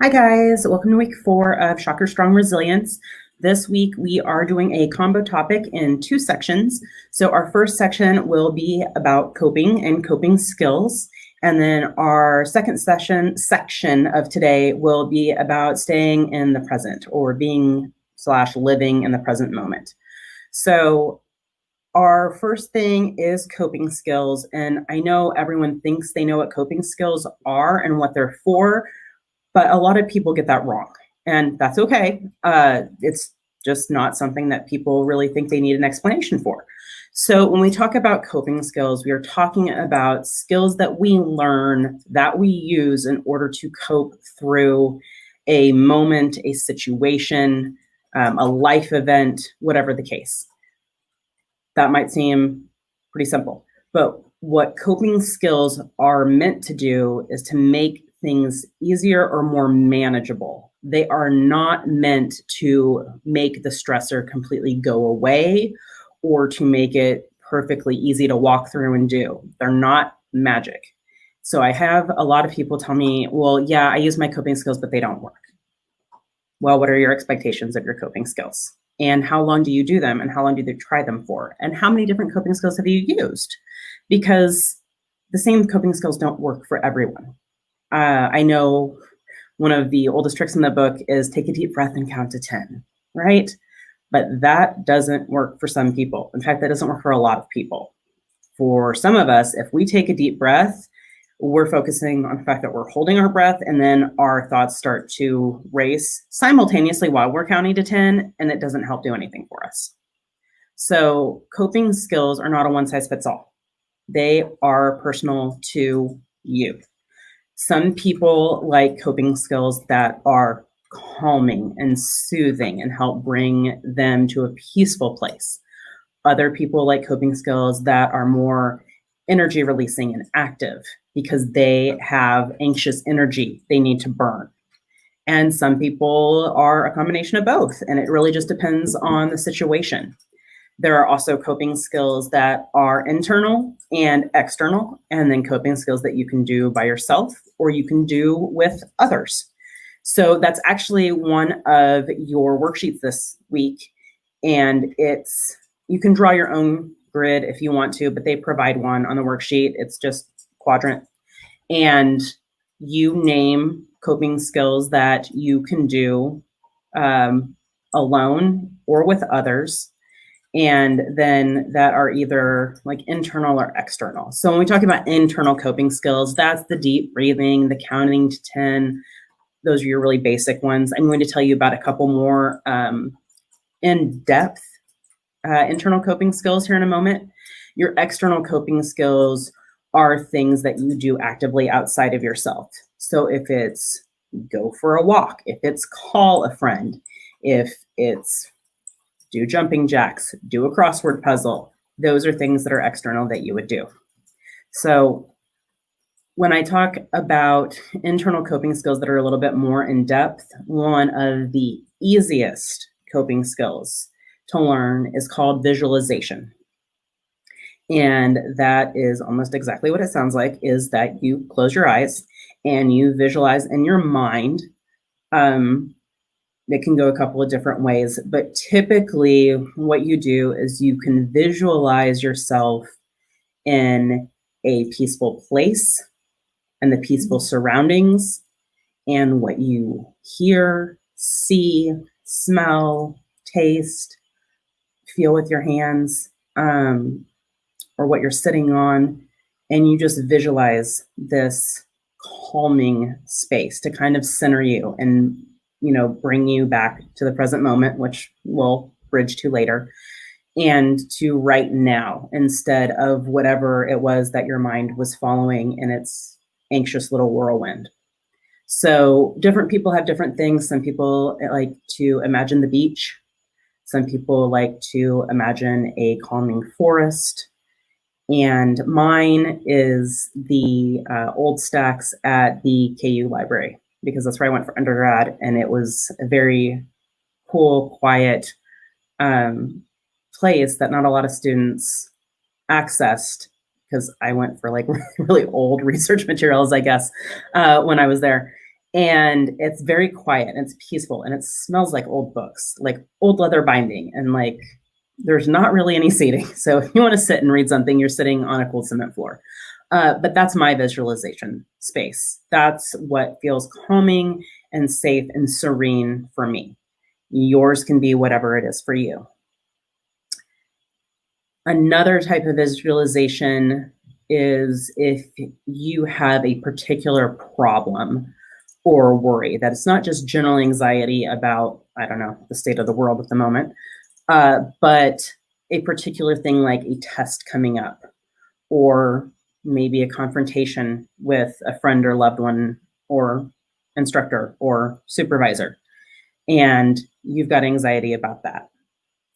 Hi guys, welcome to week 4 of Shocker Strong Resilience. This week we are doing a combo topic in 2 sections. So our first section will be about coping and coping skills. And then our second section of today will be about staying in the present or being/living in the present moment. So our first thing is coping skills. And I know everyone thinks they know what coping skills are and what they're for, but a lot of people get that wrong, and that's okay. It's just not something that people really think they need an explanation for. So when we talk about coping skills, we are talking about skills that we learn, that we use in order to cope through a moment, a situation, a life event, whatever the case. That might seem pretty simple, but what coping skills are meant to do is to make things easier or more manageable. They are not meant to make the stressor completely go away or to make it perfectly easy to walk through and do. They're not magic. So I have a lot of people tell me, well, yeah, I use my coping skills, but they don't work. Well, what are your expectations of your coping skills? And how long do you do them? And how long do you try them for? And how many different coping skills have you used? Because the same coping skills don't work for everyone. I know one of the oldest tricks in the book is take a deep breath and count to 10, right? But that doesn't work for some people. In fact, that doesn't work for a lot of people. For some of us, if we take a deep breath, we're focusing on the fact that we're holding our breath, and then our thoughts start to race simultaneously while we're counting to 10, and it doesn't help do anything for us. So coping skills are not a one size fits all. They are personal to you. Some people like coping skills that are calming and soothing and help bring them to a peaceful place. Other people like coping skills that are more energy releasing and active because they have anxious energy they need to burn. And some people are a combination of both, and it really just depends on the situation. There are also coping skills that are internal and external, and then coping skills that you can do by yourself or you can do with others. So that's actually one of your worksheets this week, and you can draw your own grid if you want to, but they provide one on the worksheet. It's just quadrant, and you name coping skills that you can do alone or with others, and then that are either like internal or external. So when we talk about internal coping skills, that's the deep breathing, the counting to 10. Those are your really basic ones. I'm going to tell you about a couple more in-depth internal coping skills here in a moment. Your external coping skills are things that you do actively outside of yourself. So if it's go for a walk, if it's call a friend, if it's do jumping jacks, do a crossword puzzle, those are things that are external that you would do. So when I talk about internal coping skills that are a little bit more in depth, one of the easiest coping skills to learn is called visualization. And that is almost exactly what it sounds like, is that you close your eyes and you visualize in your mind. It can go a couple of different ways, but typically what you do is you can visualize yourself in a peaceful place and the peaceful surroundings and what you hear, see, smell, taste, feel with your hands, or what you're sitting on, and you just visualize this calming space to kind of center you and bring you back to the present moment, which we'll bridge to later, and to right now instead of whatever it was that your mind was following in its anxious little whirlwind. So different people have different things. Some people like to imagine the beach. Some people like to imagine a calming forest. And mine is the old stacks at the KU library, because that's where I went for undergrad, and it was a very cool, quiet place that not a lot of students accessed, because I went for like really old research materials, I guess, when I was there. And it's very quiet and it's peaceful and it smells like old books, like old leather binding, and like there's not really any seating. So if you want to sit and read something, you're sitting on a cool cement floor. But that's my visualization space. That's what feels calming and safe and serene for me. Yours can be whatever it is for you. Another type of visualization is if you have a particular problem or worry, that it's not just general anxiety about, I don't know, the state of the world at the moment, but a particular thing like a test coming up, or maybe a confrontation with a friend or loved one or instructor or supervisor, and you've got anxiety about that.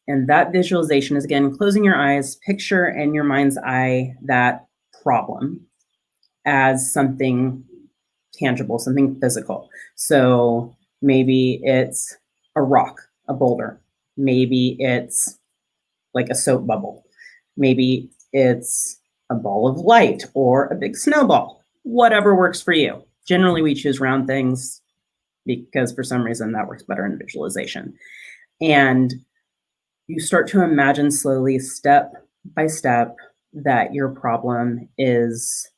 And that visualization is, again, closing your eyes, picture in your mind's eye that problem as something tangible, something physical. So maybe it's a rock, a boulder. Maybe it's like a soap bubble. Maybe it's a ball of light or a big snowball, whatever works for you. Generally, we choose round things because for some reason that works better in visualization. And you start to imagine slowly, step by step, that your problem is,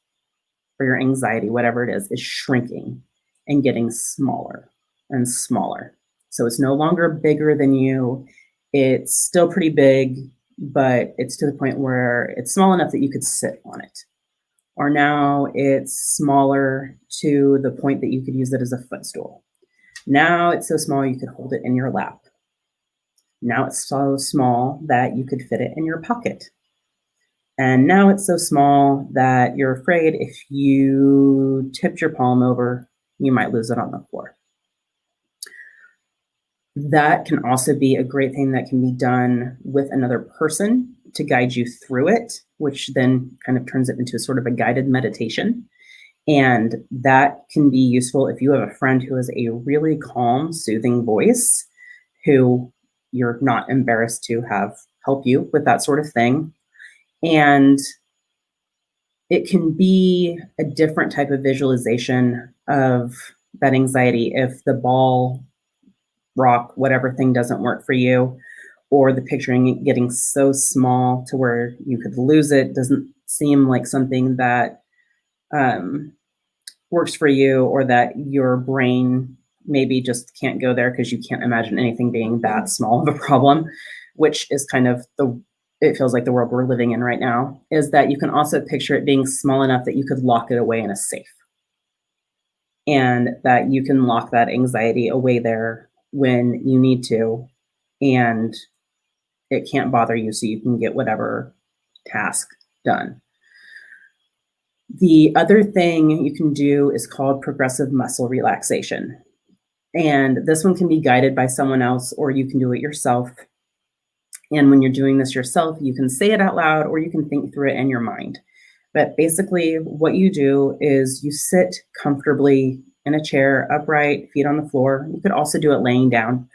or your anxiety, whatever it is shrinking and getting smaller and smaller. So it's no longer bigger than you. It's still pretty big, but it's to the point where it's small enough that you could sit on it. Or now it's smaller to the point that you could use it as a footstool. Now it's so small you could hold it in your lap. Now it's so small that you could fit it in your pocket. And now it's so small that you're afraid if you tipped your palm over, you might lose it on the floor. That can also be a great thing that can be done with another person to guide you through it, which then kind of turns it into sort of a guided meditation. And that can be useful if you have a friend who has a really calm, soothing voice, who you're not embarrassed to have help you with that sort of thing. And it can be a different type of visualization of that anxiety if the ball, rock, whatever thing doesn't work for you, or the picturing it getting so small to where you could lose it doesn't seem like something that works for you, or that your brain maybe just can't go there because you can't imagine anything being that small of a problem, which is kind of it feels like the world we're living in right now, is that you can also picture it being small enough that you could lock it away in a safe, and that you can lock that anxiety away there when you need to, and it can't bother you, so you can get whatever task done. The other thing you can do is called progressive muscle relaxation. And this one can be guided by someone else, or you can do it yourself. And when you're doing this yourself, you can say it out loud or you can think through it in your mind. But basically, what you do is you sit comfortably in a chair, upright, feet on the floor. You could also do it laying down,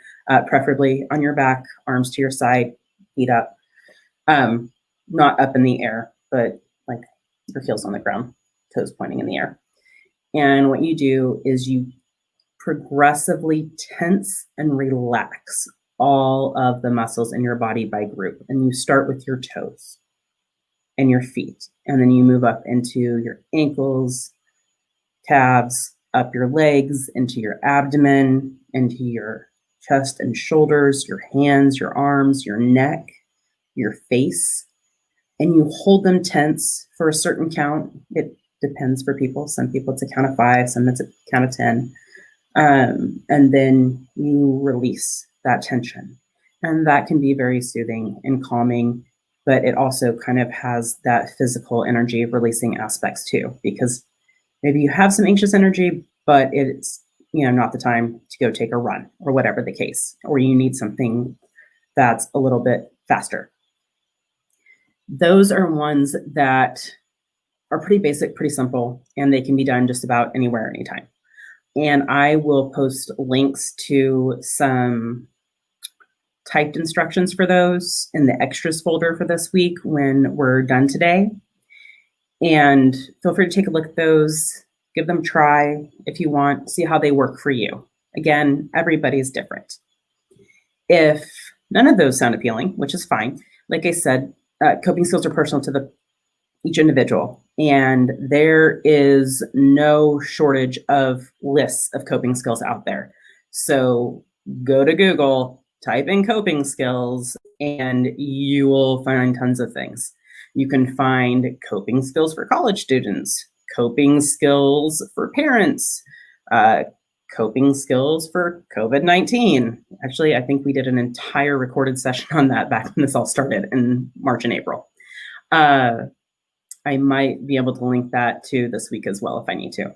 preferably on your back, arms to your side, feet up, not up in the air, but like your heels on the ground, toes pointing in the air. And what you do is you progressively tense and relax all of the muscles in your body by group. And you start with your toes and your feet, and then you move up into your ankles, calves, up your legs, into your abdomen, into your chest and shoulders, your hands, your arms, your neck, your face, and you hold them tense for a certain count. It depends for people. Some people it's a count of 5, some it's a count of 10. And then you release that tension. And that can be very soothing and calming, but it also kind of has that physical energy releasing aspects too, because maybe you have some anxious energy, but it's, not the time to go take a run or whatever the case, or you need something that's a little bit faster. Those are ones that are pretty basic, pretty simple, and they can be done just about anywhere, anytime. And I will post links to some typed instructions for those in the extras folder for this week when we're done today. And feel free to take a look at those, Give them a try if you want, see how they work for you. Again, everybody's different. If none of those sound appealing, which is fine, like I said, coping skills are personal to each individual, and there is no shortage of lists of coping skills out there. So go to Google, type in coping skills, and you will find tons of things. You can find coping skills for college students, coping skills for parents, coping skills for COVID-19. Actually, I think we did an entire recorded session on that back when this all started in March and April. I might be able to link that to this week as well if I need to.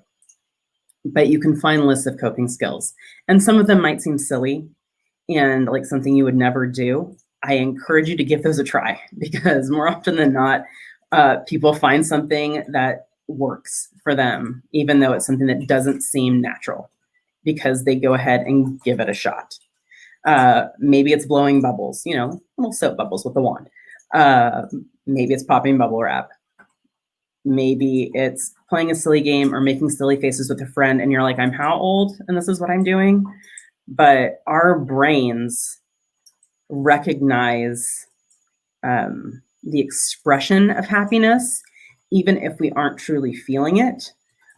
But you can find lists of coping skills, and some of them might seem silly and like something you would never do. I encourage you to give those a try, because more often than not, people find something that works for them, even though it's something that doesn't seem natural, because they go ahead and give it a shot. Maybe it's blowing bubbles, little soap bubbles with a wand. Maybe it's popping bubble wrap. Maybe it's playing a silly game or making silly faces with a friend, and you're like, I'm how old? And this is what I'm doing. But our brains recognize the expression of happiness, even if we aren't truly feeling it,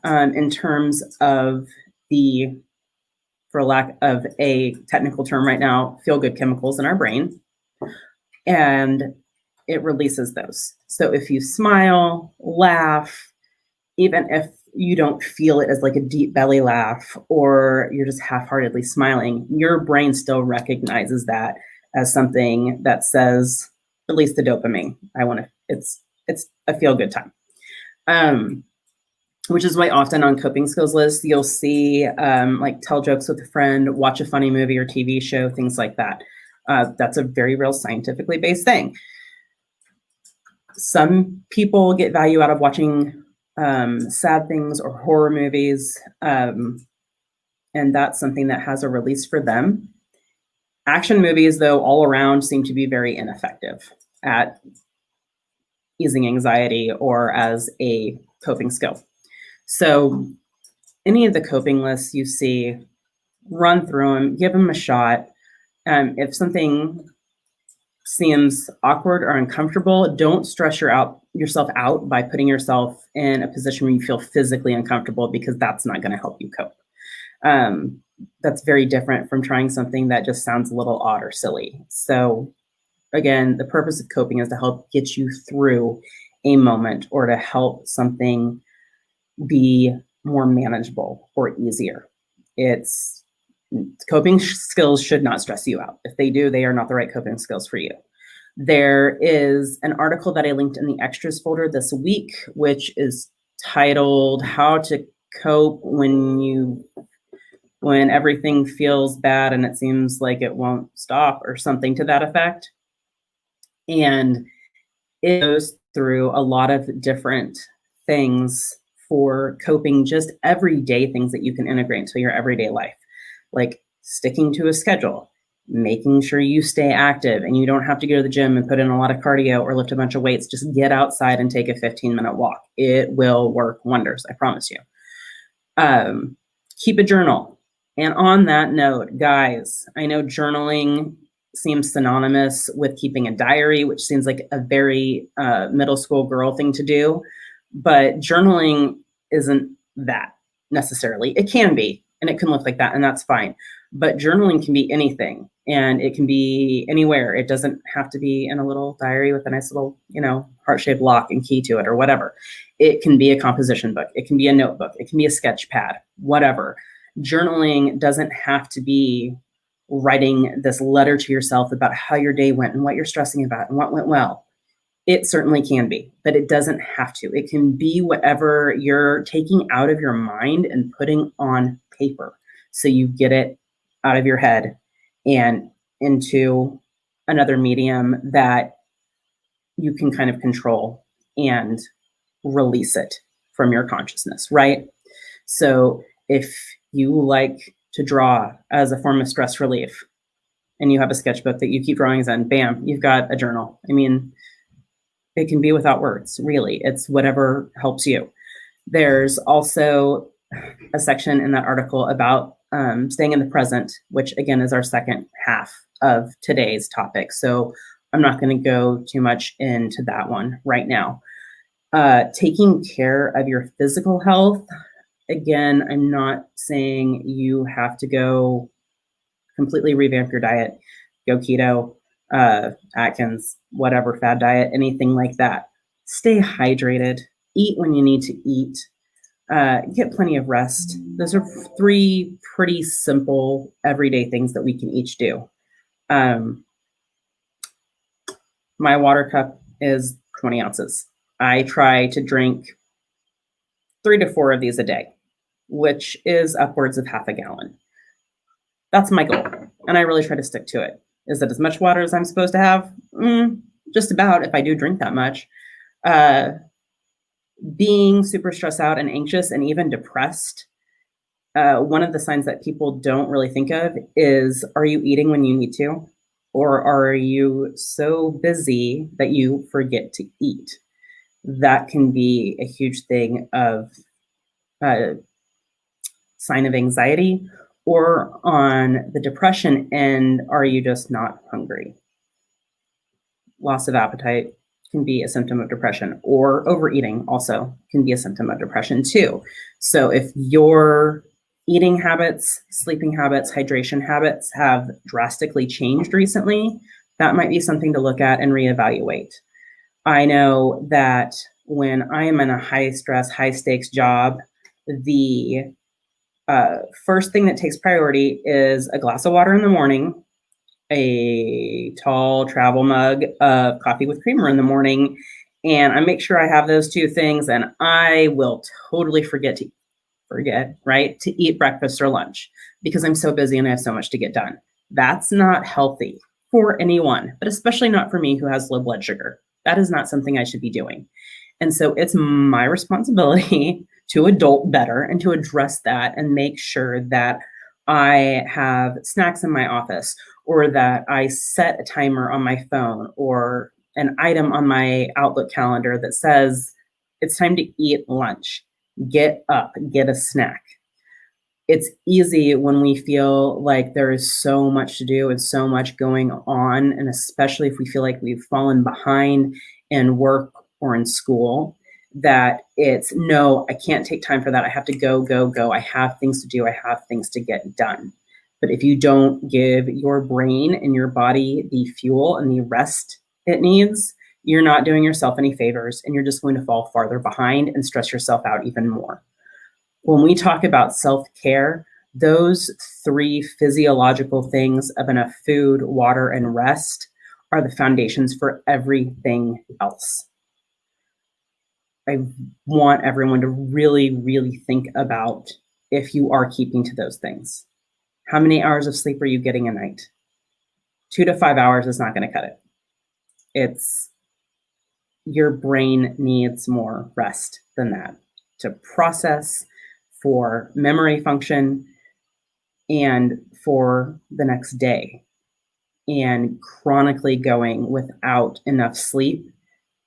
in terms of the, for lack of a technical term right now, feel-good chemicals in our brain. And it releases those. So if you smile, laugh, even if you don't feel it as like a deep belly laugh, or you're just half-heartedly smiling, your brain still recognizes that as something that says, release the dopamine. It's a feel-good time. Which is why often on coping skills lists, you'll see like tell jokes with a friend, watch a funny movie or TV show, things like that. That's a very real scientifically based thing. Some people get value out of watching sad things or horror movies, and that's something that has a release for them. Action movies, though, all around seem to be very ineffective at easing anxiety or as a coping skill. So any of the coping lists you see, run through them, give them a shot. If something seems awkward or uncomfortable, don't stress yourself out by putting yourself in a position where you feel physically uncomfortable, because that's not going to help you cope. That's very different from trying something that just sounds a little odd or silly. So again, the purpose of coping is to help get you through a moment, or to help something be more manageable or easier. Coping skills should not stress you out. If they do, they are not the right coping skills for you. There is an article that I linked in the extras folder this week, which is titled How to Cope When Everything Feels Bad and It Seems Like It Won't Stop, or something to that effect. And it goes through a lot of different things for coping, just everyday things that you can integrate into your everyday life, like sticking to a schedule, making sure you stay active and you don't have to go to the gym and put in a lot of cardio or lift a bunch of weights. Just get outside and take a 15-minute walk. It will work wonders, I promise you. Keep a journal. And on that note, guys, I know journaling seems synonymous with keeping a diary, which seems like a very middle school girl thing to do. But journaling isn't that necessarily. It can be, and it can look like that, and that's fine. But journaling can be anything, and it can be anywhere. It doesn't have to be in a little diary with a nice little, heart-shaped lock and key to it or whatever. It can be a composition book. It can be a notebook. It can be a sketch pad, whatever. Journaling doesn't have to be writing this letter to yourself about how your day went and what you're stressing about and what went well. It certainly can be, but it doesn't have to. It can be whatever you're taking out of your mind and putting on paper, so you get it out of your head and into another medium that you can kind of control and release it from your consciousness, right? So if you like to draw as a form of stress relief and you have a sketchbook that you keep drawings in, bam, you've got a journal. I mean, it can be without words, really. It's whatever helps you. There's also a section in that article about staying in the present, which again is our second half of today's topic. So I'm not going to go too much into that one right now. Taking care of your physical health. Again, I'm not saying you have to go completely revamp your diet, go keto, Atkins, whatever, fad diet, anything like that. Stay hydrated, eat when you need to eat, get plenty of rest. Those are 3 pretty simple everyday things that we can each do. My water cup is 20 ounces. I try to drink 3 to 4 of these a day, which is upwards of half a gallon. That's my goal, and I really try to stick to it. Is that as much water as I'm supposed to have? Just about, if I do drink that much. Being super stressed out and anxious and even depressed, one of the signs that people don't really think of is, are you eating when you need to? Or are you so busy that you forget to eat? That can be a huge thing of sign of anxiety. Or on the depression end, are you just not hungry? Loss of appetite can be a symptom of depression, or overeating also can be a symptom of depression too. So if your eating habits, sleeping habits, hydration habits have drastically changed recently, that might be something to look at and reevaluate. I know that when I am in a high stress, high stakes job, the first thing that takes priority is a glass of water in the morning, a tall travel mug of coffee with creamer in the morning, and I make sure I have those 2 things, and I will totally forget to eat breakfast or lunch because I'm so busy and I have so much to get done. That's not healthy for anyone, but especially not for me who has low blood sugar. That is not something I should be doing. And so it's my responsibility to adult better and to address that and make sure that I have snacks in my office, or that I set a timer on my phone or an item on my Outlook calendar that says it's time to eat lunch. Get up, get a snack. It's easy when we feel like there is so much to do and so much going on, and especially if we feel like we've fallen behind in work or in school, that it's, no, I can't take time for that. I have to go, go, go. I have things to do. I have things to get done. But if you don't give your brain and your body the fuel and the rest it needs, you're not doing yourself any favors, and you're just going to fall farther behind and stress yourself out even more. When we talk about self-care, those 3 physiological things of enough food, water, and rest are the foundations for everything else. I want everyone to really, really think about if you are keeping to those things. How many hours of sleep are you getting a night? 2 to 5 hours is not going to cut it. It's, your brain needs more rest than that to process, for memory function, and for the next day. And chronically going without enough sleep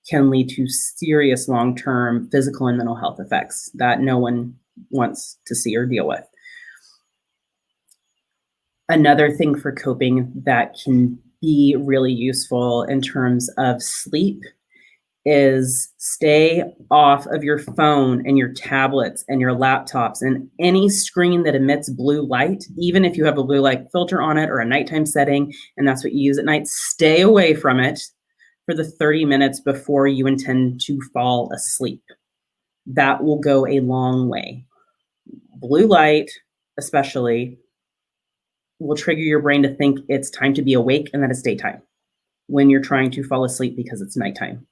can lead to serious long-term physical and mental health effects that no one wants to see or deal with. Another thing for coping that can be really useful in terms of sleep is stay off of your phone and your tablets and your laptops and any screen that emits blue light. Even if you have a blue light filter on it or a nighttime setting and that's what you use at night, stay away from it for the 30 minutes before you intend to fall asleep. That will go a long way. Blue light, especially, will trigger your brain to think it's time to be awake and that it's daytime when you're trying to fall asleep because it's nighttime.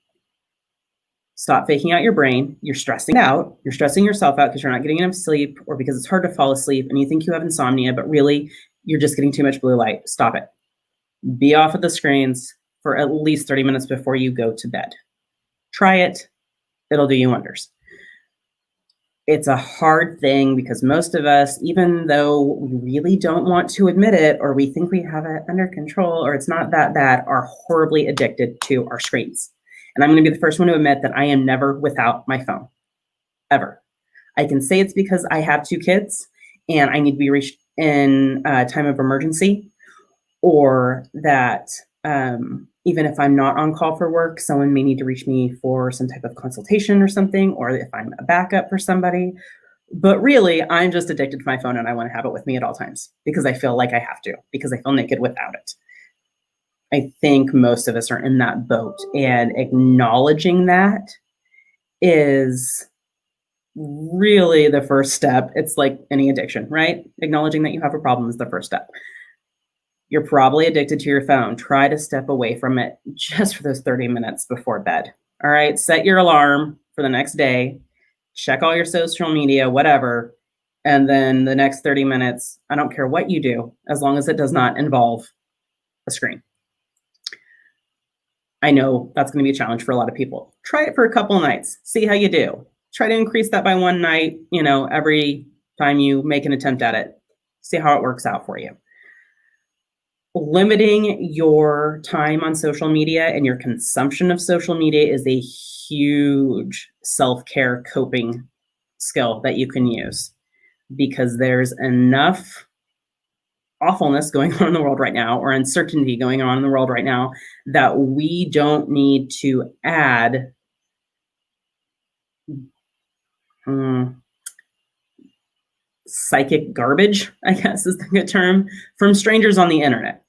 Stop faking out your brain. You're stressing it out. You're stressing yourself out because you're not getting enough sleep or because it's hard to fall asleep and you think you have insomnia, but really you're just getting too much blue light. Stop it. Be off of the screens for at least 30 minutes before you go to bed. Try it. It'll do you wonders. It's a hard thing because most of us, even though we really don't want to admit it or we think we have it under control or it's not that bad, are horribly addicted to our screens. And I'm going to be the first one to admit that I am never without my phone, ever. I can say it's because I have 2 kids and I need to be reached in a time of emergency, or that even if I'm not on call for work, someone may need to reach me for some type of consultation or something, or if I'm a backup for somebody. But really, I'm just addicted to my phone and I want to have it with me at all times because I feel like I have to, because I feel naked without it. I think most of us are in that boat, and acknowledging that is really the first step. It's like any addiction, right? Acknowledging that you have a problem is the first step. You're probably addicted to your phone. Try to step away from it just for those 30 minutes before bed. All right, set your alarm for the next day, check all your social media, whatever. And then the next 30 minutes, I don't care what you do, as long as it does not involve a screen. I know that's going to be a challenge for a lot of people. Try it for a couple of nights, see how you do. Try to increase that by one night, every time you make an attempt at it. See how it works out for you. Limiting your time on social media and your consumption of social media is a huge self-care coping skill that you can use, because there's enough awfulness going on in the world right now, or uncertainty going on in the world right now, that we don't need to add psychic garbage, I guess is the good term, from strangers on the internet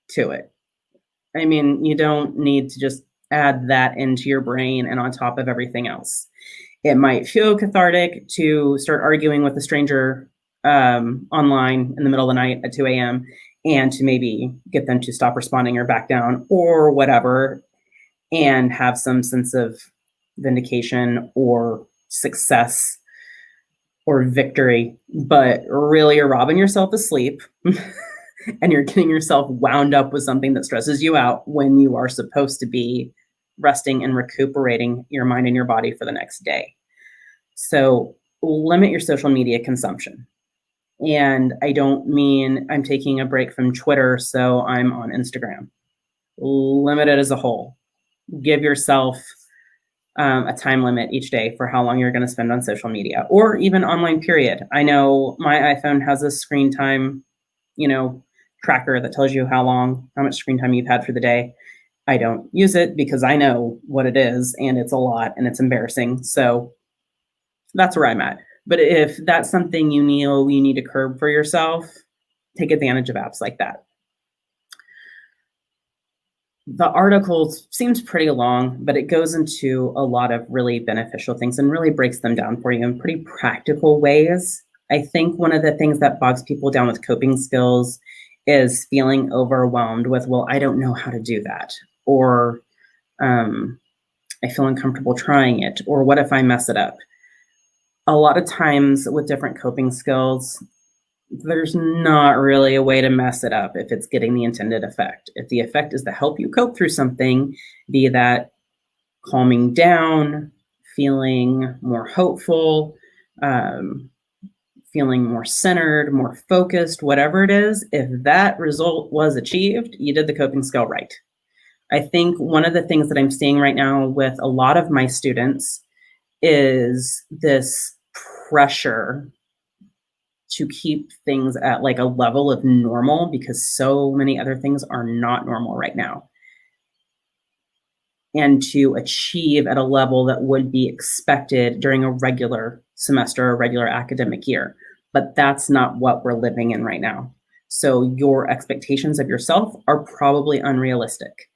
to it. I mean, you don't need to just add that into your brain and on top of everything else. It might feel cathartic to start arguing with a stranger online in the middle of the night at 2 a.m. and to maybe get them to stop responding or back down or whatever, and have some sense of vindication or success or victory. But really, you're robbing yourself of sleep and you're getting yourself wound up with something that stresses you out when you are supposed to be resting and recuperating your mind and your body for the next day. So limit your social media consumption. And I don't mean I'm taking a break from Twitter, so I'm on Instagram. Limit it as a whole. Give yourself a time limit each day for how long you're going to spend on social media, or even online, period. I know my iPhone has a screen time, tracker that tells you how much screen time you've had for the day. I don't use it because I know what it is, and it's a lot and it's embarrassing. So that's where I'm at. But if that's something you need to curb for yourself, take advantage of apps like that. The article seems pretty long, but it goes into a lot of really beneficial things and really breaks them down for you in pretty practical ways. I think one of the things that bogs people down with coping skills is feeling overwhelmed with, well, I don't know how to do that, or I feel uncomfortable trying it, or what if I mess it up? A lot of times with different coping skills, there's not really a way to mess it up if it's getting the intended effect. If the effect is to help you cope through something, be that calming down, feeling more hopeful, feeling more centered, more focused, whatever it is, if that result was achieved, you did the coping skill right. I think one of the things that I'm seeing right now with a lot of my students is this pressure to keep things at like a level of normal, because so many other things are not normal right now, and to achieve at a level that would be expected during a regular semester or regular academic year. But that's not what we're living in right now. So your expectations of yourself are probably unrealistic.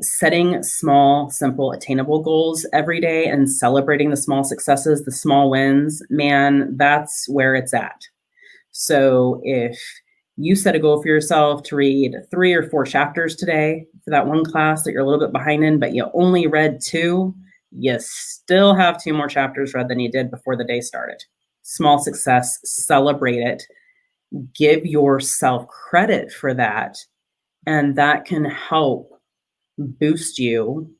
Setting small, simple, attainable goals every day and celebrating the small successes, the small wins, man, that's where it's at. So if you set a goal for yourself to read 3 or 4 chapters today for that one class that you're a little bit behind in, but you only read 2, you still have 2 more chapters read than you did before the day started. Small success, celebrate it, give yourself credit for that, and that can help boost you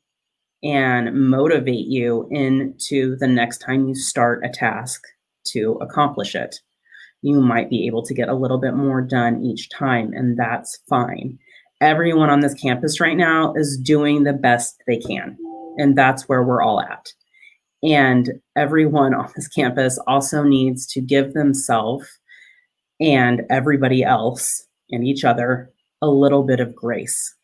and motivate you into the next time you start a task to accomplish it. You might be able to get a little bit more done each time, and that's fine. Everyone on this campus right now is doing the best they can, and that's where we're all at. And everyone on this campus also needs to give themselves and everybody else and each other a little bit of grace.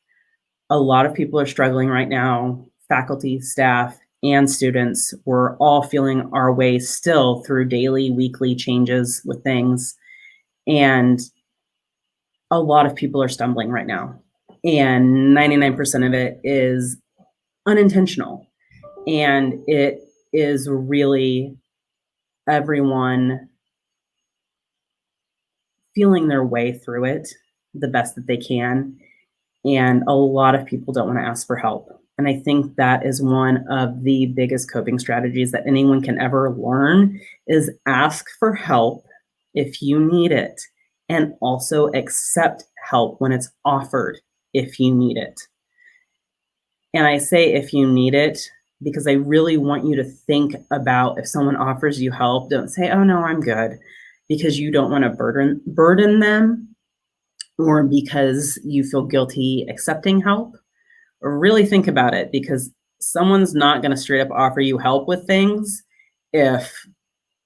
A lot of people are struggling right now, faculty, staff, and students. We're all feeling our way still through daily, weekly changes with things. And a lot of people are stumbling right now. And 99% of it is unintentional. And it is really everyone feeling their way through it the best that they can. And a lot of people don't want to ask for help. And I think that is one of the biggest coping strategies that anyone can ever learn is ask for help if you need it, and also accept help when it's offered if you need it. And I say if you need it because I really want you to think about if someone offers you help, don't say, oh no, I'm good, because you don't want to burden them, or because you feel guilty accepting help. Or really think about it, because someone's not going to straight up offer you help with things if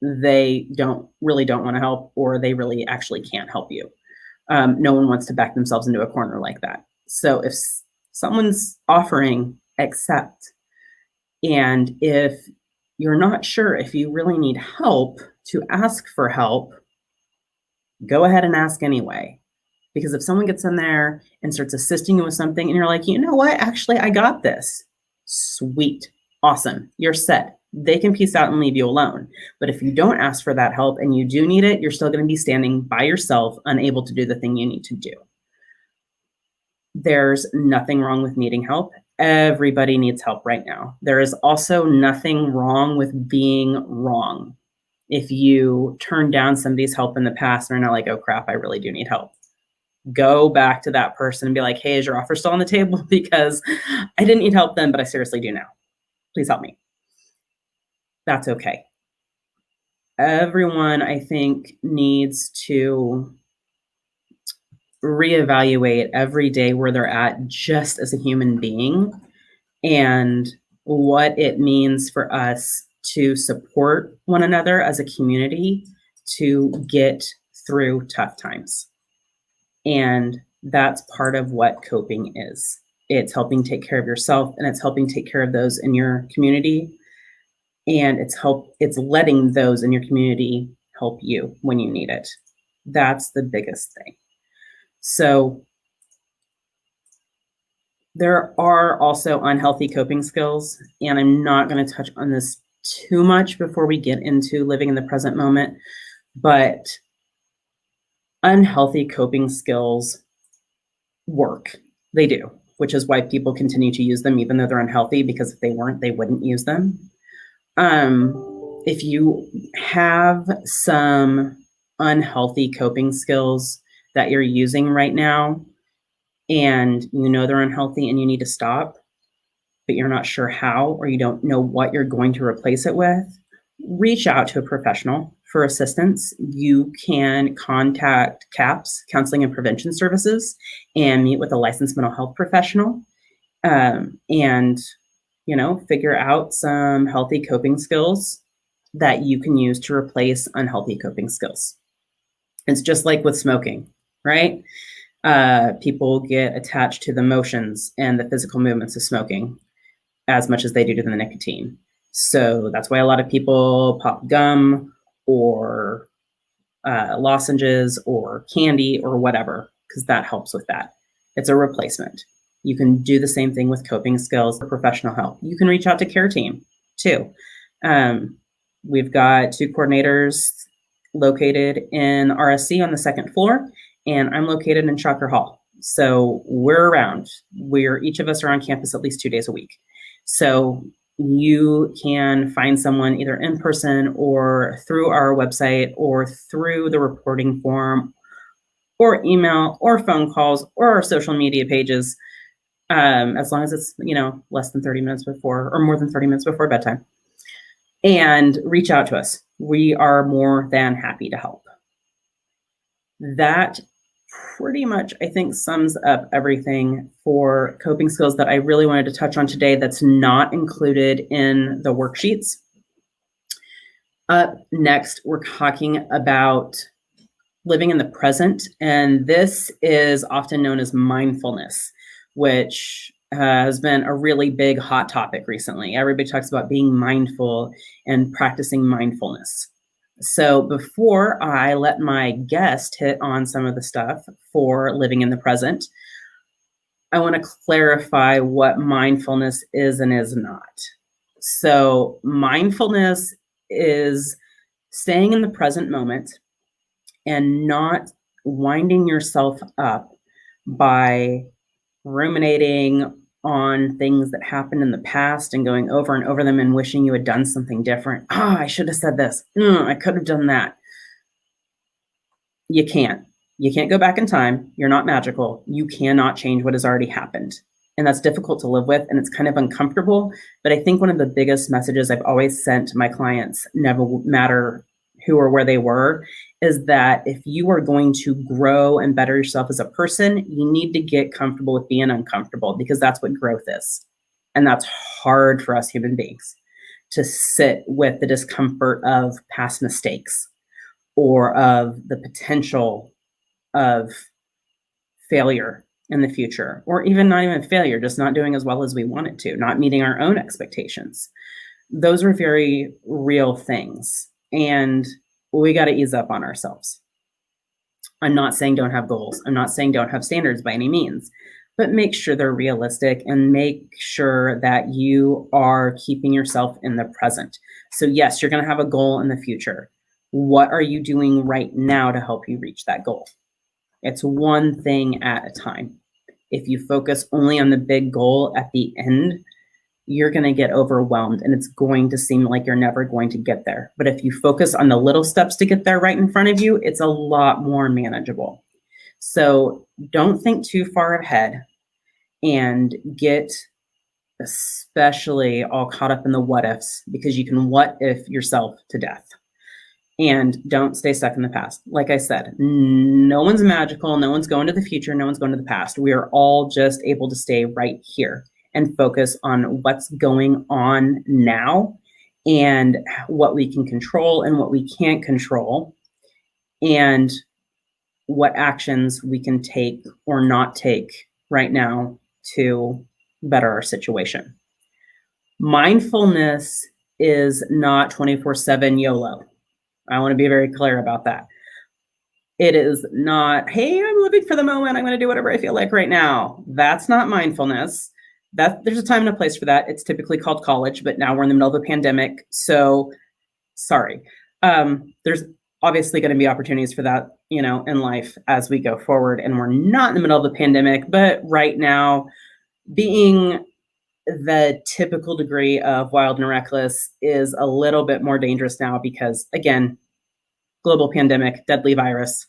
they don't want to help, or they really actually can't help you. No one wants to back themselves into a corner like that. So if someone's offering, accept. And if you're not sure if you really need help to ask for help, go ahead and ask anyway. Because if someone gets in there and starts assisting you with something and you're like, you know what, actually, I got this. Sweet. Awesome. You're set. They can peace out and leave you alone. But if you don't ask for that help and you do need it, you're still going to be standing by yourself, unable to do the thing you need to do. There's nothing wrong with needing help. Everybody needs help right now. There is also nothing wrong with being wrong. If you turn down somebody's help in the past and are now like, oh crap, I really do need help, go back to that person and be like, hey, is your offer still on the table? Because I didn't need help then, but I seriously do now. Please help me. That's okay. Everyone, I think, needs to reevaluate every day where they're at just as a human being, and what it means for us to support one another as a community to get through tough times. And that's part of what coping is. It's helping take care of yourself, and it's helping take care of those in your community. And it's letting those in your community help you when you need it. That's the biggest thing. So there are also unhealthy coping skills, and I'm not going to touch on this too much before we get into living in the present moment, but unhealthy coping skills work. They do, which is why people continue to use them even though they're unhealthy, because if they weren't, they wouldn't use them. If you have some unhealthy coping skills that you're using right now, and you know they're unhealthy and you need to stop, but you're not sure how, or you don't know what you're going to replace it with, reach out to a professional for assistance. You can contact CAPS, Counseling and Prevention Services, and meet with a licensed mental health professional, and figure out some healthy coping skills that you can use to replace unhealthy coping skills. It's just like with smoking, right? People get attached to the motions and the physical movements of smoking as much as they do to the nicotine. So that's why a lot of people pop gum or lozenges or candy or whatever, because that helps with that. It's a replacement. You can do the same thing with coping skills or professional help. You can reach out to Care Team too. We've got 2 coordinators located in RSC on the 2nd floor, and I'm located in Shocker Hall. So we're around. Each of us are on campus at least 2 days a week. So you can find someone either in person or through our website or through the reporting form or email or phone calls or our social media pages, as long as it's, less than 30 minutes before or more than 30 minutes before bedtime, and reach out to us. We are more than happy to help. That pretty much, I think, sums up everything for coping skills that I really wanted to touch on today that's not included in the worksheets. Up next, we're talking about living in the present, and this is often known as mindfulness, which has been a really big hot topic recently. Everybody talks about being mindful and practicing mindfulness. So before I let my guest hit on some of the stuff for living in the present, I want to clarify what mindfulness is and is not. So mindfulness is staying in the present moment and not winding yourself up by ruminating on things that happened in the past and going over and over them and wishing you had done something different. I should have said this. I could have done that. You can't. You can't go back in time. You're not magical. You cannot change what has already happened. And that's difficult to live with, and it's kind of uncomfortable. But I think one of the biggest messages I've always sent to my clients, never matter who or where they were, is that if you are going to grow and better yourself as a person, you need to get comfortable with being uncomfortable, because that's what growth is. And that's hard for us human beings, to sit with the discomfort of past mistakes or of the potential of failure in the future, or even not even failure, just not doing as well as we wanted to, not meeting our own expectations. Those are very real things, and we got to ease up on ourselves. I'm not saying don't have goals. I'm not saying don't have standards by any means, but make sure they're realistic and make sure that you are keeping yourself in the present. So yes, you're going to have a goal in the future. What are you doing right now to help you reach that goal? It's one thing at a time. If you focus only on the big goal at the end, you're going to get overwhelmed, and it's going to seem like you're never going to get there. But if you focus on the little steps to get there right in front of you, it's a lot more manageable. So don't think too far ahead and get especially all caught up in the what ifs, because you can what if yourself to death. And don't stay stuck in the past. Like I said, no one's magical. No one's going to the future. No one's going to the past. We are all just able to stay right here and focus on what's going on now and what we can control and what we can't control, and what actions we can take or not take right now to better our situation. Mindfulness is not 24/7 YOLO. I want to be very clear about that. It is not, hey, I'm living for the moment. I'm going to do whatever I feel like right now. That's not mindfulness. There's a time and a place for that. It's typically called college, but now we're in the middle of a pandemic. So sorry. There's obviously going to be opportunities for that, in life as we go forward. And we're not in the middle of the pandemic, but right now, being the typical degree of wild and reckless is a little bit more dangerous now because, again, global pandemic, deadly virus,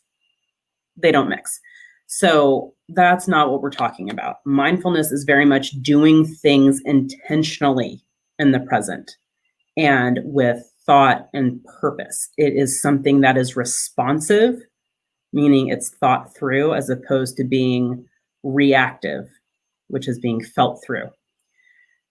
they don't mix. So that's not what we're talking about. Mindfulness is very much doing things intentionally in the present and with thought and purpose. It is something that is responsive, meaning it's thought through, as opposed to being reactive, which is being felt through.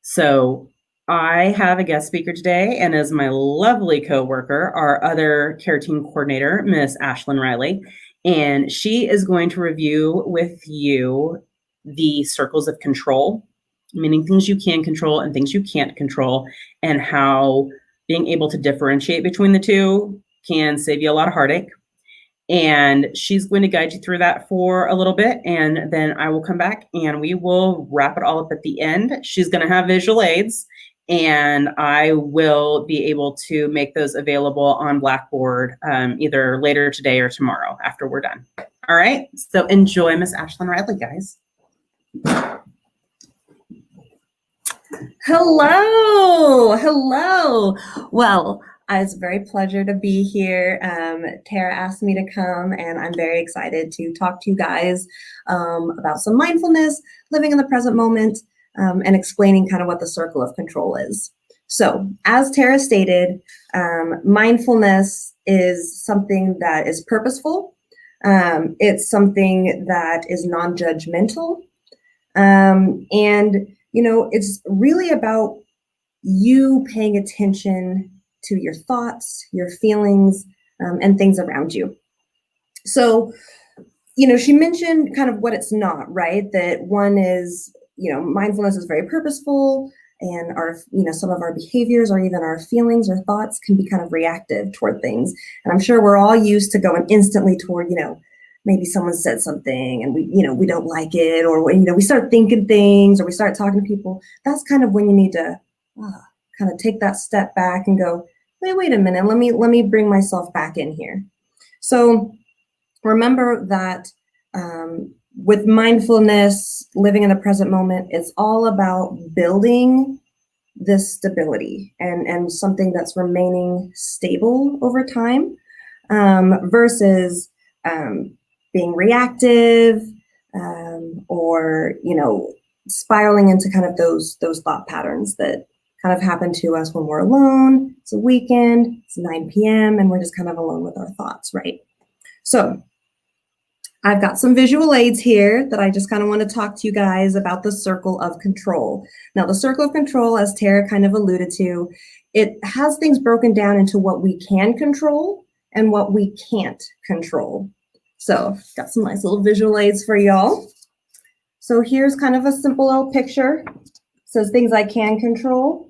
So I have a guest speaker today, and as my lovely coworker, our other care team coordinator, Miss Ashlyn Riley, and she is going to review with you the circles of control, meaning things you can control and things you can't control, and how being able to differentiate between the two can save you a lot of heartache. And she's going to guide you through that for a little bit, and then I will come back and we will wrap it all up at the end. She's going to have visual aids, and I will be able to make those available on Blackboard either later today or tomorrow after we're done. All right, so enjoy Miss Ashlyn Riley, guys. Hello. Well, it's a very pleasure to be here. Tara asked me to come, and I'm very excited to talk to you guys about some mindfulness, living in the present moment, and explaining kind of what the circle of control is. So, as Tara stated, mindfulness is something that is purposeful. It's something that is non-judgmental, and it's really about you paying attention to your thoughts, your feelings, and things around you. So, she mentioned kind of what it's not, right? That one is, mindfulness is very purposeful, and some of our behaviors or even our feelings or thoughts can be kind of reactive toward things. And I'm sure we're all used to going instantly toward, maybe someone said something and we don't like it, or we start thinking things, or we start talking to people. That's kind of when you need to kind of take that step back and go, wait a minute, let me bring myself back in here. So remember that with mindfulness, living in the present moment, it's all about building this stability and something that's remaining stable over time, versus being reactive, or spiraling into kind of those thought patterns that kind of happen to us when we're alone. It's a weekend, it's 9 p.m., and we're just kind of alone with our thoughts, right? So I've got some visual aids here that I just kind of want to talk to you guys about the circle of control. Now, the circle of control, as Tara kind of alluded to, it has things broken down into what we can control and what we can't control. So got some nice little visual aids for y'all. So here's kind of a simple little picture. It says things I can control.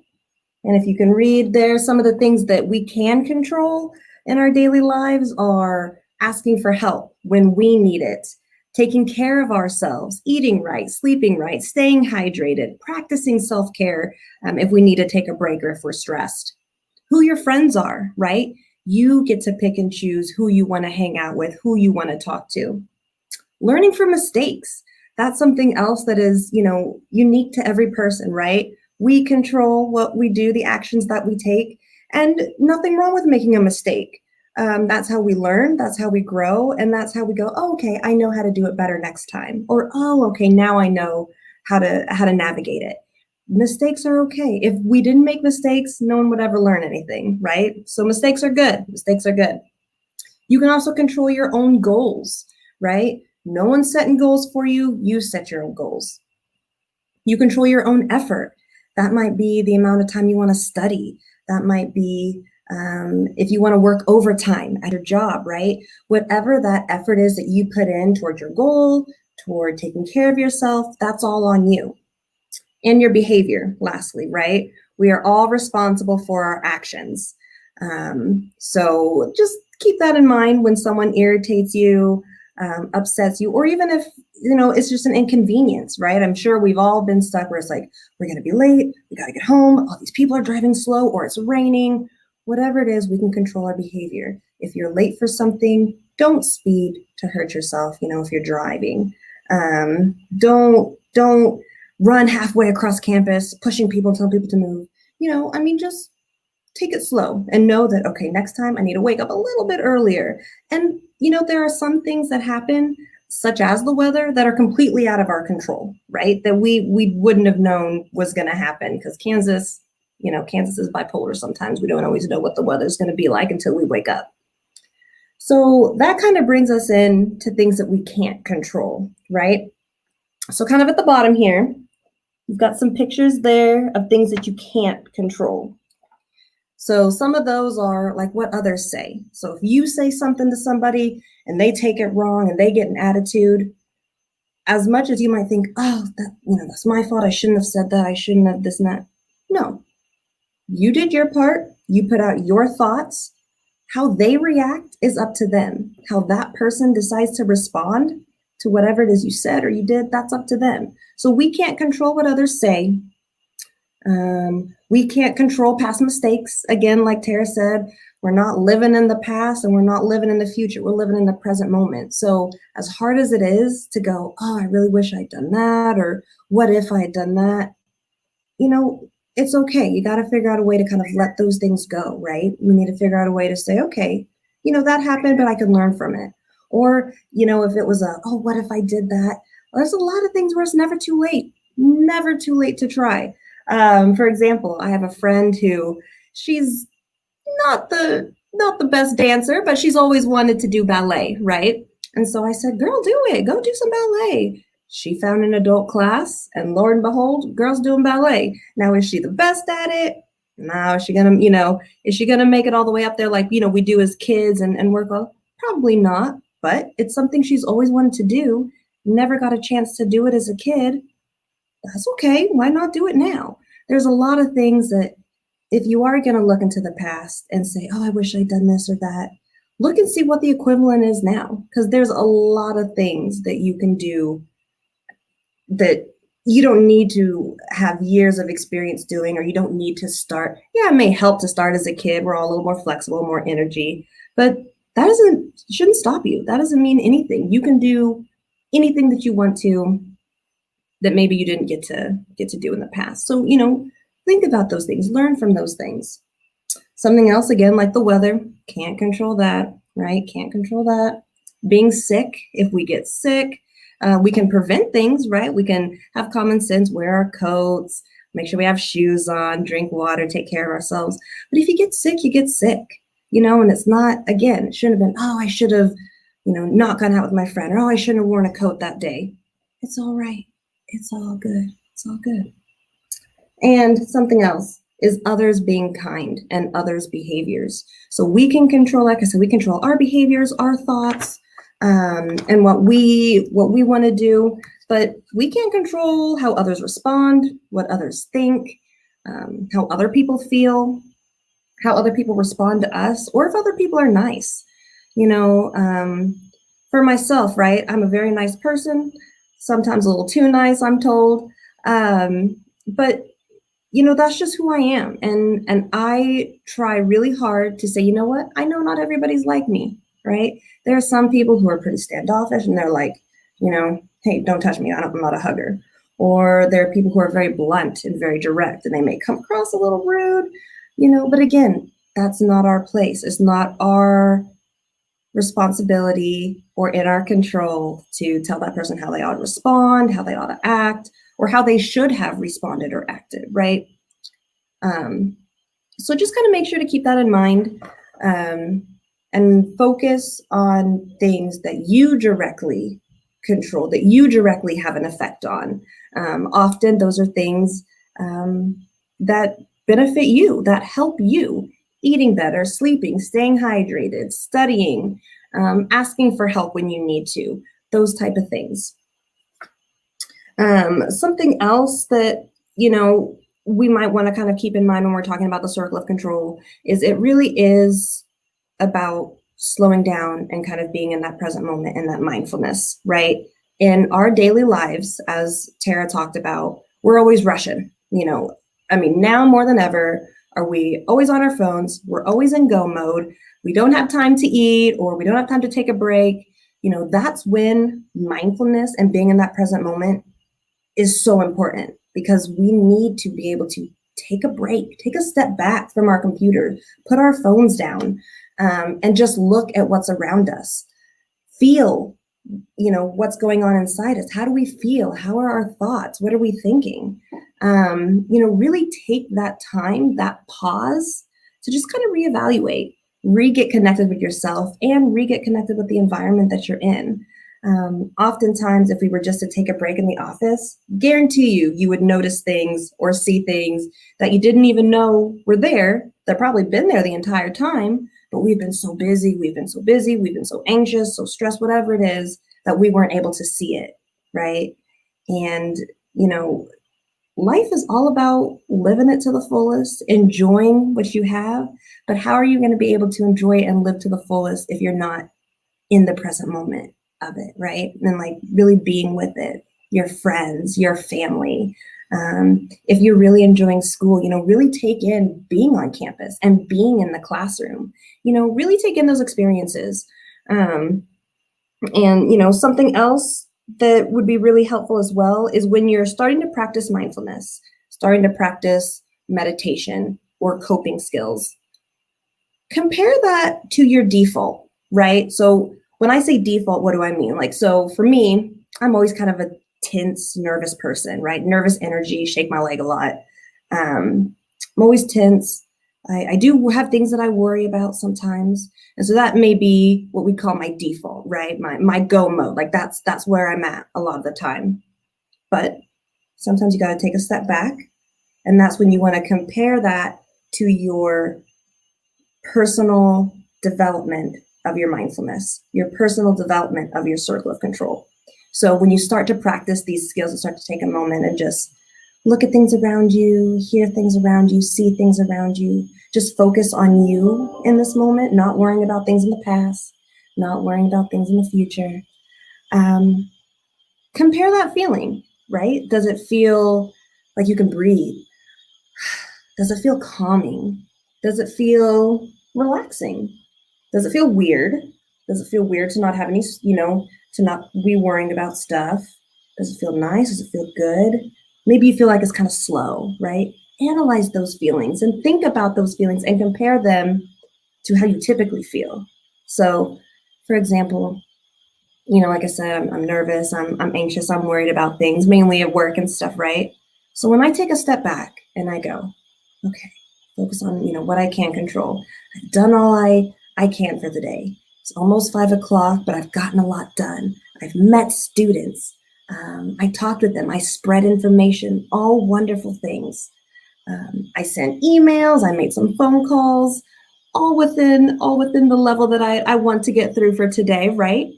And if you can read there, some of the things that we can control in our daily lives are asking for help when we need it, taking care of ourselves, eating right, sleeping right, staying hydrated, practicing self-care if we need to take a break or if we're stressed. Who your friends are, right? You get to pick and choose who you want to hang out with, who you want to talk to. Learning from mistakes. That's something else that is, unique to every person, right? We control what we do, the actions that we take, and nothing wrong with making a mistake. That's how we learn, that's how we grow, and that's how we go, oh, okay, I know how to do it better next time. Or, oh, okay, now I know how to navigate it. Mistakes are okay. If we didn't make mistakes, no one would ever learn anything, right? So mistakes are good. Mistakes are good. You can also control your own goals, right? No one's setting goals for you. You set your own goals. You control your own effort. That might be the amount of time you want to study. That might be if you want to work overtime at your job, right? Whatever that effort is that you put in toward your goal, toward taking care of yourself, that's all on you. And your behavior, lastly, right? We are all responsible for our actions. So just keep that in mind when someone irritates you, upsets you, or even if, it's just an inconvenience, right? I'm sure we've all been stuck where it's like, we're going to be late, we got to get home, all these people are driving slow, or it's raining. Whatever it is, we can control our behavior. If you're late for something, don't speed to hurt yourself, if you're driving. Don't run halfway across campus, pushing people, telling people to move. Just take it slow and know that, okay, next time I need to wake up a little bit earlier. And, there are some things that happen, such as the weather, that are completely out of our control, right? That we wouldn't have known was going to happen, because Kansas is bipolar sometimes. We don't always know what the weather's going to be like until we wake up. So that kind of brings us in to things that we can't control, right? So kind of at the bottom here, you've got some pictures there of things that you can't control. So some of those are like what others say. So if you say something to somebody and they take it wrong and they get an attitude, as much as you might think, oh, that's my fault, I shouldn't have said that, I shouldn't have this and that. No, you did your part, you put out your thoughts. How they react is up to them. How that person decides to respond to whatever it is you said or you did, that's up to them. So we can't control what others say. We can't control past mistakes. Again, like Tara said, we're not living in the past and we're not living in the future. We're living in the present moment. So as hard as it is to go, oh, I really wish I'd done that, or what if I had done that? It's okay. You got to figure out a way to kind of let those things go, right? We need to figure out a way to say, okay, that happened, but I can learn from it. Or, if it was what if I did that? Well, there's a lot of things where it's never too late to try. For example, I have a friend who she's not the best dancer, but she's always wanted to do ballet, right? And so I said, girl, do it. Go do some ballet. She found an adult class, and lo and behold, girl's doing ballet. Now, is she the best at it? Now, is she gonna make it all the way up there like, we do as kids and work well? Probably not, but it's something she's always wanted to do. Never got a chance to do it as a kid. That's okay. Why not do it now? There's a lot of things that if you are going to look into the past and say, oh, I wish I'd done this or that, look and see what the equivalent is now. Because there's a lot of things that you can do that you don't need to have years of experience doing, or you don't need to start. Yeah, it may help to start as a kid. We're all a little more flexible, more energy, but that shouldn't stop you. That doesn't mean anything. You can do anything that you want to that maybe you didn't get to do in the past. So, think about those things, learn from those things. Something else, again, like the weather, can't control that, right? Can't control that. Being sick, if we get sick, we can prevent things, right? We can have common sense, wear our coats, make sure we have shoes on, drink water, take care of ourselves. But if you get sick, you get sick, and it's not, again, it shouldn't have been, oh, I should have, not gone out with my friend, or oh, I shouldn't have worn a coat that day. It's all right. It's all good. It's all good. And something else is others being kind and others' behaviors. So we can control, like I said, we control our behaviors, our thoughts, and what we want to do, but we can't control how others respond, what others think, how other people feel, how other people respond to us, or if other people are nice. For myself, right, I'm a very nice person, sometimes a little too nice, I'm told, but that's just who I am. And I try really hard to say, you know what? I know not everybody's like me, right? There are some people who are pretty standoffish and they're like, hey, don't touch me. I'm not a hugger. Or there are people who are very blunt and very direct and they may come across a little rude, but again, that's not our place. It's not our responsibility or in our control to tell that person how they ought to respond, how they ought to act, or how they should have responded or acted, right? So just kind of make sure to keep that in mind, and focus on things that you directly control, that you directly have an effect on. Often those are things that benefit you, that help you. Eating better, sleeping, staying hydrated, studying, asking for help when you need to, those type of things. Something else that, we might want to kind of keep in mind when we're talking about the circle of control is it really is about slowing down and kind of being in that present moment and that mindfulness, right? In our daily lives, as Tara talked about, we're always rushing, now more than ever, are we always on our phones? We're always in go mode. We don't have time to eat, or we don't have time to take a break. That's when mindfulness and being in that present moment is so important, because we need to be able to take a break, take a step back from our computer, put our phones down, and just look at what's around us. Feel, what's going on inside us. How do we feel? How are our thoughts? What are we thinking? Really take that time, that pause to just kind of reevaluate, re-get connected with yourself and re-get connected with the environment that you're in. Oftentimes, if we were just to take a break in the office, guarantee you would notice things or see things that you didn't even know were there. They've probably been there the entire time, but we've been so busy, we've been so anxious, so stressed, whatever it is, that we weren't able to see it, right? And, life is all about living it to the fullest, enjoying what you have, but how are you going to be able to enjoy it and live to the fullest if you're not in the present moment of it, right? And like really being with it, your friends, your family. If you're really enjoying school, really take in being on campus and being in the classroom, really take in those experiences. And, something else that would be really helpful as well is when you're starting to practice mindfulness, starting to practice meditation or coping skills, compare that to your default, right? So when I say default, what do I mean? So for me, I'm always kind of a tense, nervous person, right? Nervous energy, shake my leg a lot. I'm always tense. I do have things that I worry about sometimes. And so that may be what we call my default, right? My go mode, that's where I'm at a lot of the time. But sometimes you got to take a step back. And that's when you want to compare that to your personal development of your mindfulness, your personal development of your circle of control. So when you start to practice these skills and start to take a moment and just look at things around you, hear things around you, see things around you, just focus on you in this moment, not worrying about things in the past, not worrying about things in the future. Compare that feeling, right? Does it feel like you can breathe? Does it feel calming? Does it feel relaxing? Does it feel weird? Does it feel weird to not have any, to not be worrying about stuff? Does it feel nice? Does it feel good? Maybe you feel like it's kind of slow, right? Analyze those feelings and think about those feelings and compare them to how you typically feel. So, for example, like I said, I'm nervous, I'm anxious, I'm worried about things, mainly at work and stuff, right? So when I take a step back and I go, okay, focus on, what I can control. I've done all I can for the day. It's almost 5 o'clock, but I've gotten a lot done. I've met students. I talked with them. I spread information, all wonderful things. I sent emails. I made some phone calls, all within the level that I want to get through for today, right?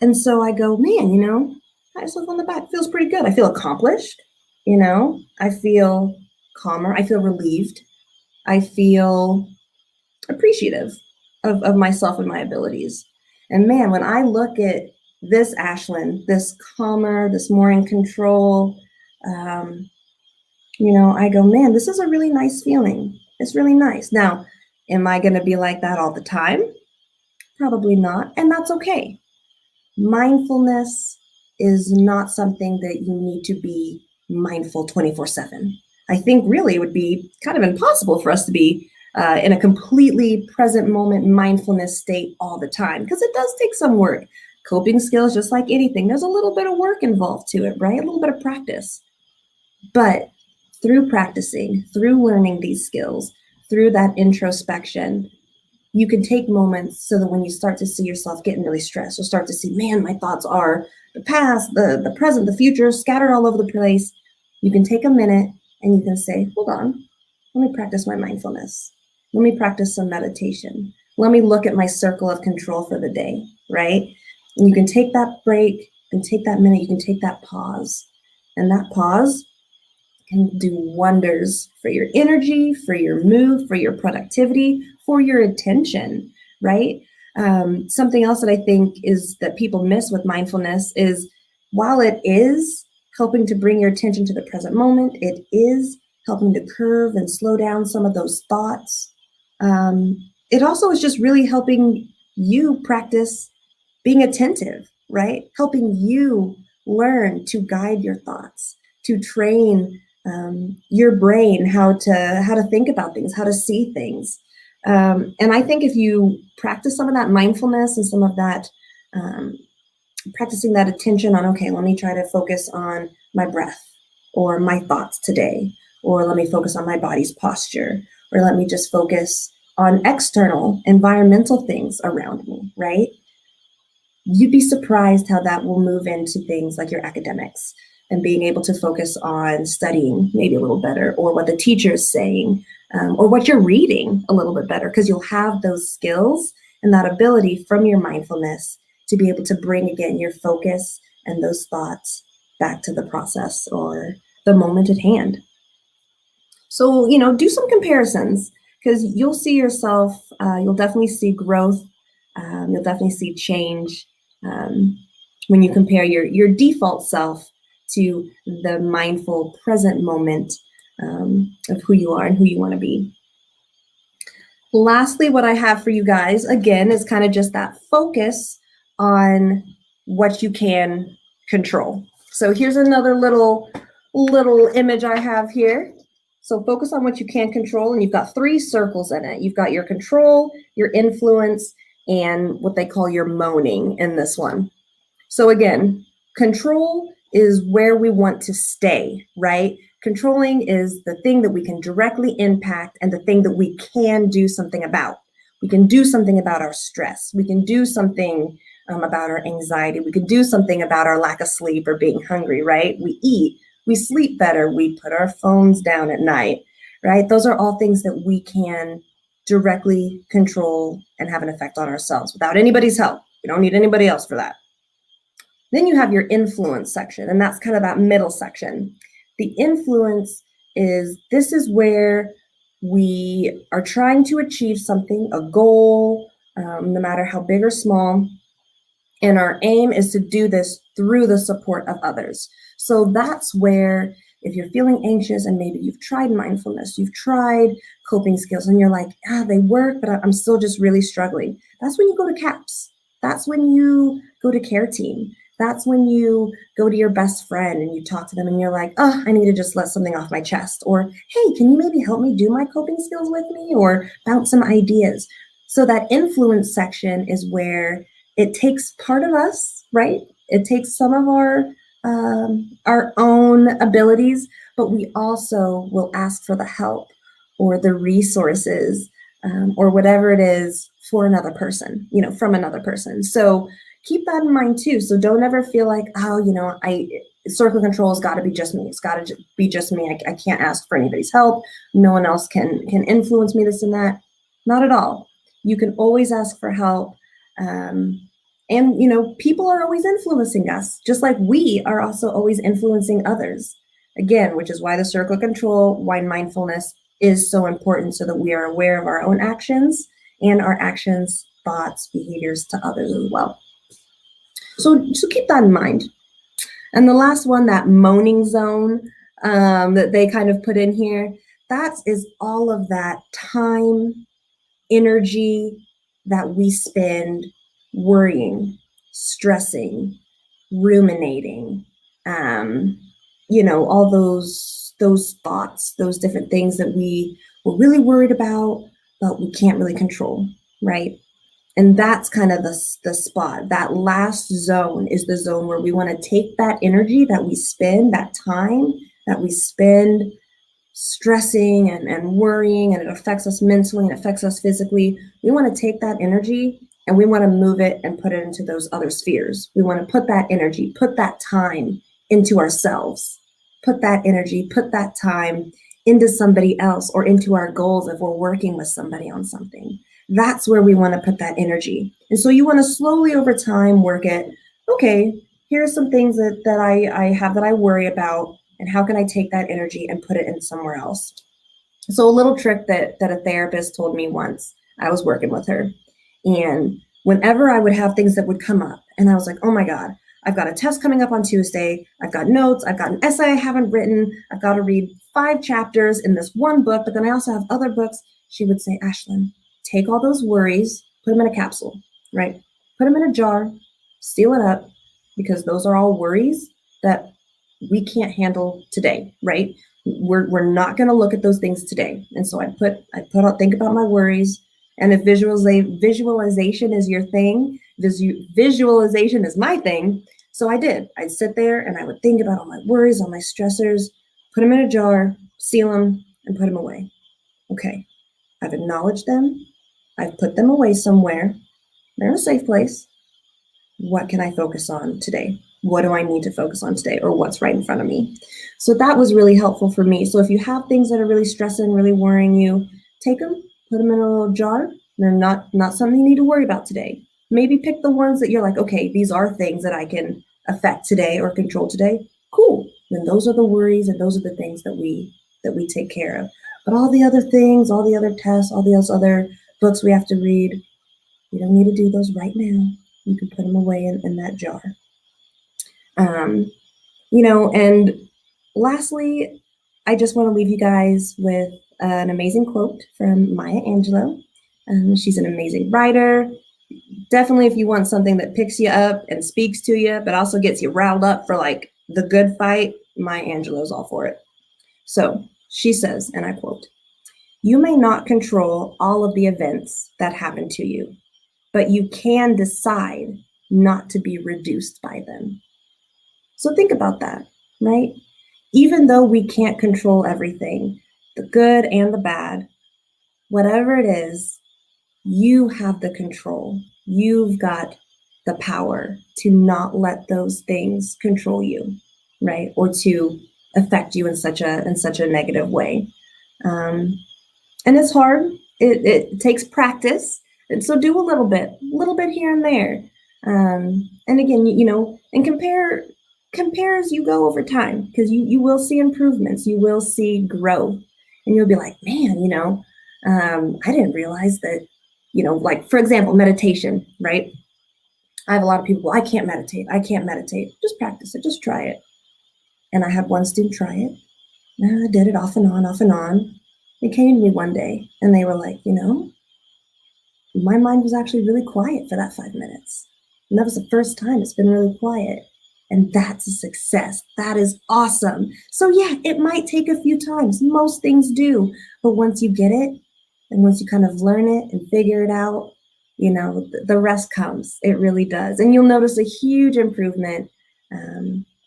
And so I go, man, I just look on the back. It feels pretty good. I feel accomplished. I feel calmer. I feel relieved. I feel appreciative of myself and my abilities. And man, when I look at this Ashlyn, this calmer, this more in control, I go, man, this is a really nice feeling. It's really nice. Now, am I going to be like that all the time? Probably not. And that's okay. Mindfulness is not something that you need to be mindful 24/7. I think really it would be kind of impossible for us to be in a completely present moment mindfulness state all the time, because it does take some work. Coping skills, just like anything, there's a little bit of work involved to it, right? A little bit of practice. But through practicing, through learning these skills, through that introspection, you can take moments so that when you start to see yourself getting really stressed, you'll start to see, man, my thoughts are the past, the present, the future, scattered all over the place. You can take a minute and you can say, hold on, let me practice my mindfulness. Let me practice some meditation. Let me look at my circle of control for the day, right? And you can take that break and take that minute, you can take that pause. And that pause can do wonders for your energy, for your mood, for your productivity, for your attention, right? Something else that I think is that people miss with mindfulness is, while it is helping to bring your attention to the present moment, it is helping to curve and slow down some of those thoughts. It also is just really helping you practice being attentive, right? Helping you learn to guide your thoughts, to train your brain how to think about things, how to see things. And I think if you practice some of that mindfulness and some of that, practicing that attention on, okay, let me try to focus on my breath or my thoughts today, or let me focus on my body's posture, or let me just focus on external environmental things around me, right? You'd be surprised how that will move into things like your academics and being able to focus on studying maybe a little better, or what the teacher is saying, or what you're reading a little bit better, because you'll have those skills and that ability from your mindfulness to be able to bring again your focus and those thoughts back to the process or the moment at hand. So, do some comparisons, because you'll see yourself, you'll definitely see growth, you'll definitely see change when you compare your default self to the mindful present moment of who you are and who you want to be. Lastly, what I have for you guys, again, is kind of just that focus on what you can control. So here's another little image I have here. So focus on what you can control, and you've got 3 circles in it. You've got your control, your influence, and what they call your moaning in this one. So again, control is where we want to stay, right? Controlling is the thing that we can directly impact and the thing that we can do something about. We can do something about our stress. We can do something about our anxiety. We can do something about our lack of sleep or being hungry, right? We eat, we sleep better, we put our phones down at night. right? Those are all things that we can directly control and have an effect on ourselves without anybody's help. We don't need anybody else for that. Then you have your influence section, and that's kind of that middle section. The influence this is where we are trying to achieve something, a goal, no matter how big or small. And our aim is to do this through the support of others. So that's where, if you're feeling anxious and maybe you've tried mindfulness, you've tried coping skills, and you're like, they work, but I'm still just really struggling. That's when you go to CAPS. That's when you go to care team. That's when you go to your best friend and you talk to them and you're like, I need to just let something off my chest. Or, hey, can you maybe help me do my coping skills with me, or bounce some ideas? So that influence section is where it takes part of us, right? It takes some of our own abilities, but we also will ask for the help or the resources or whatever it is for another person, from another person. So keep that in mind too. So don't ever feel like, circle control has got to be just me. It's got to be just me. I can't ask for anybody's help. No one else can influence me, this and that. Not at all. You can always ask for help. And people are always influencing us, just like we are also always influencing others. Again, which is why the circle of control, why mindfulness is so important, so that we are aware of our own actions and our actions, thoughts, behaviors to others as well. So keep that in mind. And the last one, that moaning zone that they kind of put in here, that is all of that time, energy that we spend worrying, stressing, ruminating, all those thoughts, those different things that we were really worried about, but we can't really control, right? And that's kind of the spot. That last zone is the zone where we want to take that energy that we spend, that time that we spend stressing and worrying, and it affects us mentally and affects us physically. We want to take that energy and we want to move it and put it into those other spheres. We want to put that energy, put that time into ourselves, put that energy, put that time into somebody else, or into our goals if we're working with somebody on something. That's where we want to put that energy. And so you want to slowly over time work it. Okay, here are some things that I have that I worry about, and how can I take that energy and put it in somewhere else? So a little trick that a therapist told me once, I was working with her, and whenever I would have things that would come up and I was like, oh my God, I've got a test coming up on Tuesday, I've got notes, I've got an essay I haven't written, I've got to read 5 chapters in this one book, but then I also have other books. She would say, Ashlyn, take all those worries, put them in a capsule, right? Put them in a jar, seal it up, because those are all worries that we can't handle today, right? We're not going to look at those things today. And so I think about my worries. And if visualization is your thing, visualization is my thing. So I'd sit there and I would think about all my worries, all my stressors, put them in a jar, seal them, and put them away. Okay, I've acknowledged them. I've put them away somewhere. They're in a safe place. What can I focus on today? What do I need to focus on today, or what's right in front of me? So that was really helpful for me. So if you have things that are really stressing, really worrying you, take them, put them in a little jar. They're not something you need to worry about today. Maybe pick the ones that you're like, okay, these are things that I can affect today or control today. Cool. Then those are the worries, and those are the things that we take care of. But all the other things, all the other tests, all the other books we have to read, you don't need to do those right now. You can put them away in that jar. And lastly, I just want to leave you guys with an amazing quote from Maya Angelou. She's an amazing writer. Definitely, if you want something that picks you up and speaks to you, but also gets you riled up for like the good fight, Maya Angelou's all for it. So she says, and I quote, "You may not control all of the events that happen to you, but you can decide not to be reduced by them." So think about that, right? Even though we can't control everything, the good and the bad, whatever it is, you have the control. You've got the power to not let those things control you, right? Or to affect you in such a negative way. And it's hard. It takes practice. And so do a little bit here and there. And again, and compare as you go over time, because you will see improvements, you will see growth, and you'll be like, man, I didn't realize that, like, for example, meditation, right? I have a lot of people, I can't meditate. Just practice it, just try it. And I had one student try it. And I did it off and on. They came to me one day and they were like, my mind was actually really quiet for that 5 minutes. And that was the first time it's been really quiet. And that's a success. That is awesome. So yeah, it might take a few times. Most things do. But once you get it, and once you kind of learn it and figure it out, the rest comes. It really does. And you'll notice a huge improvement,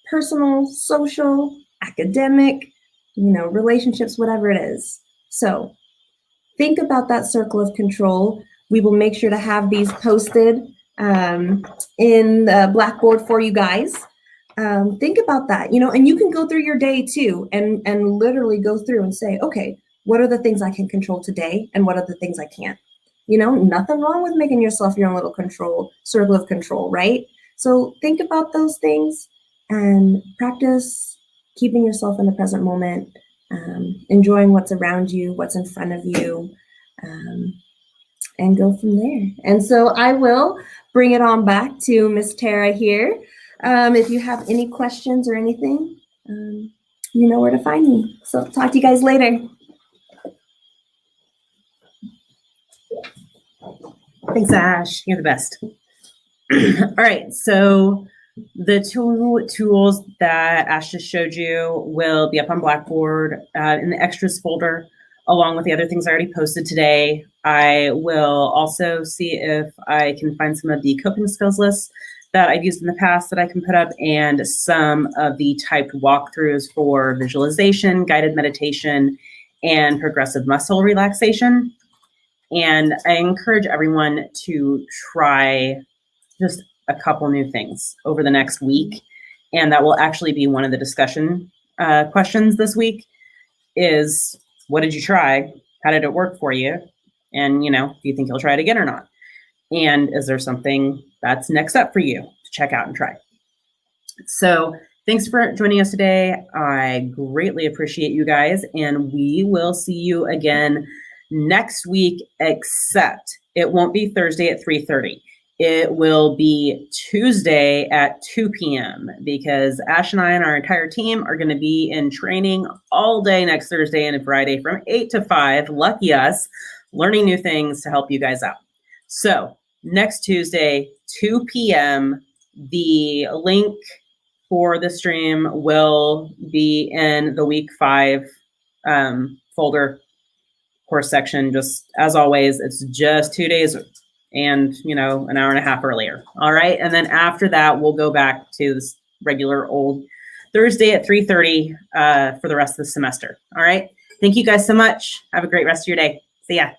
personal, social, academic, relationships, whatever it is. So think about that circle of control. We will make sure to have these posted in the Blackboard for you guys. Think about that, and you can go through your day too and literally go through and say, okay, what are the things I can control today and what are the things I can't? Nothing wrong with making yourself your own little circle of control, right? So think about those things and practice keeping yourself in the present moment, enjoying what's around you, what's in front of you, and go from there. And so I will bring it on back to Miss Tara here. If you have any questions or anything, you know where to find me. So talk to you guys later. Thanks, Ash. You're the best. All right, so the two tools that Ash just showed you will be up on Blackboard in the extras folder, along with the other things I already posted today. I will also see if I can find some of the coping skills lists that I've used in the past that I can put up, and some of the typed walkthroughs for visualization, guided meditation, and progressive muscle relaxation. And I encourage everyone to try just a couple new things over the next week. And that will actually be one of the discussion questions this week is, what did you try? How did it work for you? And, do you think you'll try it again or not? And is there something that's next up for you to check out and try? So thanks for joining us today. I greatly appreciate you guys. And we will see you again next week, except it won't be Thursday at 3:30. It will be Tuesday at 2 p.m. because Ash and I and our entire team are going to be in training all day next Thursday and Friday from 8 to 5. Lucky us, learning new things to help you guys out. So next Tuesday, 2 p.m., the link for the stream will be in the week 5 folder course section. Just as always, it's just 2 days and an hour and a half earlier. All right. And then after that, we'll go back to this regular old Thursday at 3:30 for the rest of the semester. All right. Thank you guys so much. Have a great rest of your day. See ya.